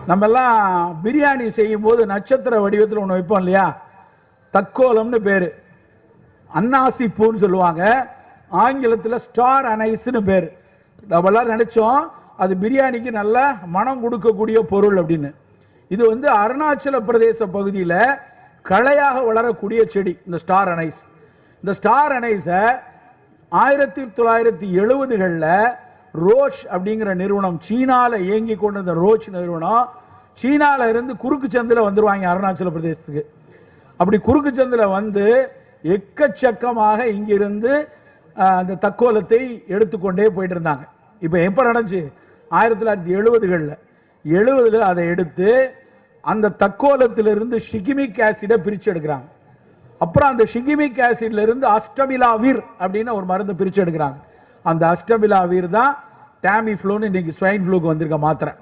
நம்மெல்லாம் பிரியாணி செய்யும் போது நட்சத்திர வடிவத்தில் ஒன்று வைப்போம் இல்லையா, தக்கோலம்னு பேர். அன்னாசி பூன்னு சொல்லுவாங்க, ஆங்கிலத்தில் ஸ்டார் அனைஸ்னு பேர். நம்மளாம் நினைச்சோம் அது பிரியாணிக்கு நல்ல மனம் கொடுக்கக்கூடிய பொருள் அப்படின்னு. இது வந்து அருணாச்சல பிரதேச பகுதியில் களையாக வளரக்கூடிய செடி இந்த ஸ்டார் அனைஸ். இந்த ஸ்டார் அனைஸை 1970களில் ரோச் அப்படிங்கிற நிறுவனம், சீனாவில் இயங்கி கொண்டிருந்த ரோச் நிறுவனம், சீனாவில் இருந்து குறுக்கு சந்தில் வந்துடுவாங்க அருணாச்சல பிரதேசத்துக்கு. அப்படி குறுக்கு சந்தில் வந்து எக்கச்சக்கமாக இங்கிருந்து அந்த தக்கோலத்தை எடுத்துக்கொண்டே போயிட்டு இருந்தாங்க. இப்போ எப்போ நடந்துச்சு? 1970களில் அதை எடுத்து அந்த தக்கோலத்திலிருந்து ஷிகிமிக் ஆசிடை பிரித்து எடுக்கிறாங்க. அப்புறம் அந்த ஷிகிமிக் ஆசிட்ல இருந்து அஸ்டமிலாவிர் அப்படின்னு ஒரு மருந்து பிரித்து எடுக்கிறாங்க. அந்த அஸ்டமிலாவிர் தான் டாமிஃப்ளூன்னு இன்னைக்கு ஸ்வைன் ஃப்ளூக்கு வந்திருக்க மாத்திரை.